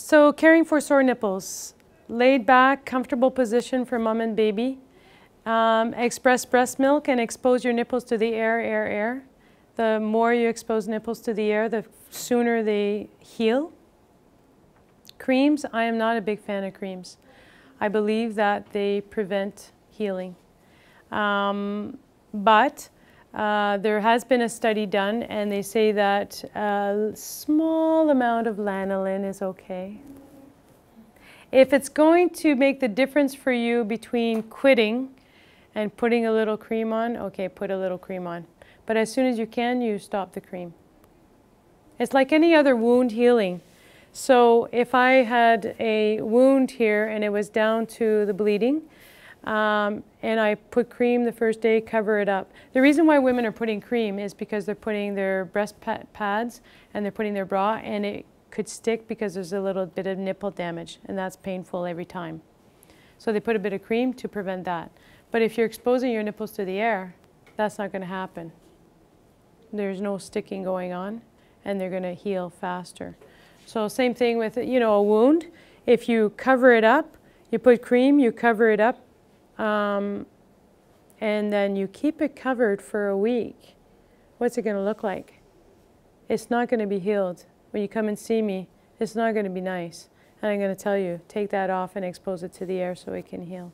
So caring for sore nipples, laid back, comfortable position for mom and baby. Express breast milk and expose your nipples to the air. The more you expose nipples to the air, the sooner they heal. Creams, I am not a big fan of creams. I believe that they prevent healing. But there has been a study done, and they say that a small amount of lanolin is okay. If it's going to make the difference for you between quitting and putting a little cream on, okay, put a little cream on. But as soon as you can, you stop the cream. It's like any other wound healing. So if I had a wound here and it was down to the bleeding, and I put cream the first day, cover it up. The reason why women are putting cream is because they're putting their breast pads and they're putting their bra, and it could stick because there's a little bit of nipple damage, and that's painful every time. So they put a bit of cream to prevent that. But if you're exposing your nipples to the air, that's not going to happen. There's no sticking going on, and they're going to heal faster. So same thing with, you know, a wound. If you cover it up, you put cream, you cover it up, and then you keep it covered for a week. What's it going to look like? It's not going to be healed. When you come and see me, it's not going to be nice. And I'm going to tell you, take that off and expose it to the air so it can heal.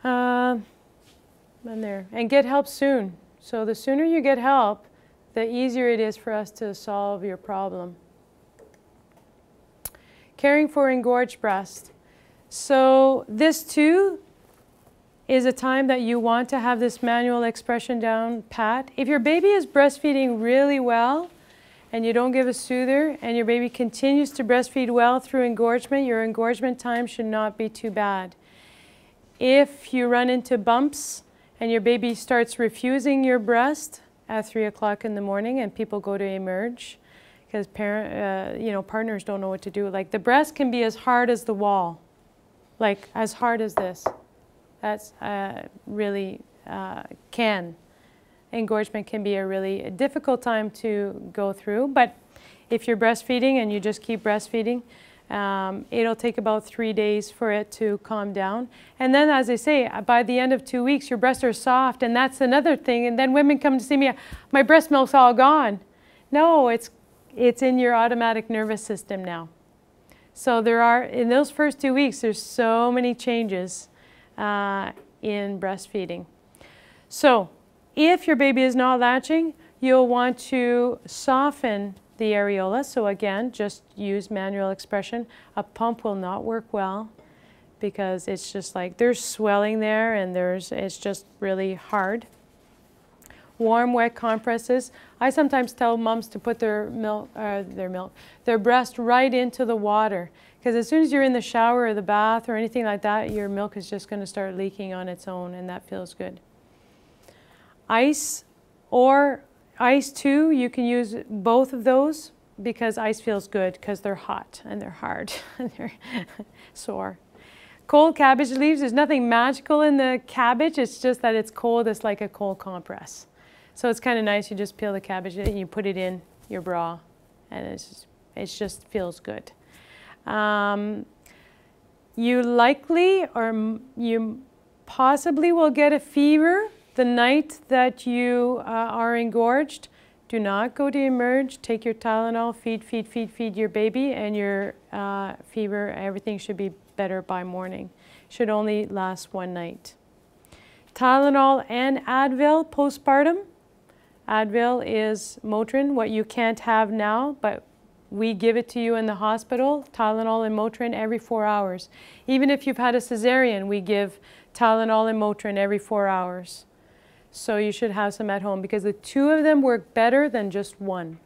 And get help soon. So the sooner you get help, the easier it is for us to solve your problem. Caring for engorged breast. So this too is a time that you want to have this manual expression down pat. If your baby is breastfeeding really well and you don't give a soother and your baby continues to breastfeed well through engorgement, your engorgement time should not be too bad. If you run into bumps and your baby starts refusing your breast at 3 o'clock in the morning and people go to emerge because partners don't know what to do. Like the breast can be as hard as the wall, like as hard as this. That's really can. Engorgement can be a really difficult time to go through, but if you're breastfeeding and you just keep breastfeeding, it'll take about 3 days for it to calm down. And then, as I say, by the end of 2 weeks, your breasts are soft, and that's another thing. And then women come to see me, my breast milk's all gone. No, it's in your automatic nervous system now. So there are, in those first 2 weeks, there's so many changes in breastfeeding. So if your baby is not latching, you'll want to soften the areola. So again, just use manual expression. A pump will not work well because it's just like there's swelling there and it's just really hard. Warm, wet compresses. I sometimes tell moms to put their breast right into the water, because as soon as you're in the shower or the bath or anything like that, your milk is just going to start leaking on its own, and that feels good. Ice or ice too, you can use both of those because ice feels good because they're hot and they're hard and they're sore. Cold cabbage leaves, there's nothing magical in the cabbage, it's just that it's cold, it's like a cold compress. So it's kind of nice, you just peel the cabbage and you put it in your bra and it just feels good. You likely or you possibly will get a fever the night that you are engorged. Do not go to emerge. Take your Tylenol, feed your baby, and your fever, everything should be better by morning. Should only last one night. Tylenol and Advil postpartum. Advil is Motrin, what you can't have now, but we give it to you in the hospital, Tylenol and Motrin every 4 hours. Even if you've had a cesarean, we give Tylenol and Motrin every 4 hours. So you should have some at home because the two of them work better than just one.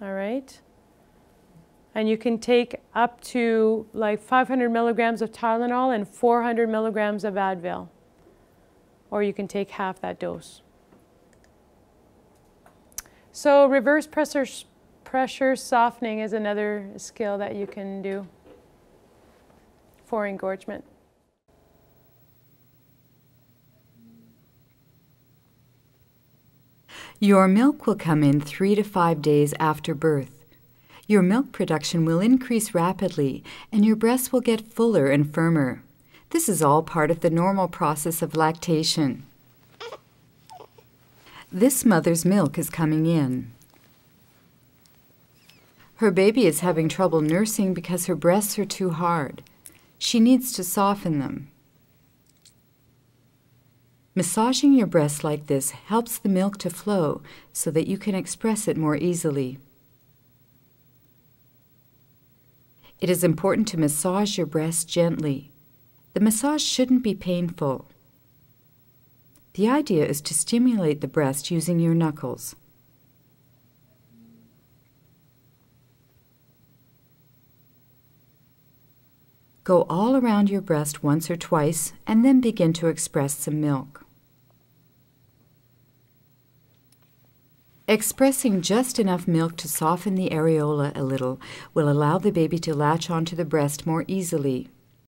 All right? And you can take up to like 500 milligrams of Tylenol and 400 milligrams of Advil. Or you can take half that dose. So reverse pressure softening is another skill that you can do for engorgement. Your milk will come in 3 to 5 days after birth. Your milk production will increase rapidly, and your breasts will get fuller and firmer. This is all part of the normal process of lactation. This mother's milk is coming in. Her baby is having trouble nursing because her breasts are too hard. She needs to soften them. Massaging your breasts like this helps the milk to flow so that you can express it more easily. It is important to massage your breasts gently. The massage shouldn't be painful. The idea is to stimulate the breast using your knuckles. Go all around your breast once or twice and then begin to express some milk. Expressing just enough milk to soften the areola a little will allow the baby to latch onto the breast more easily.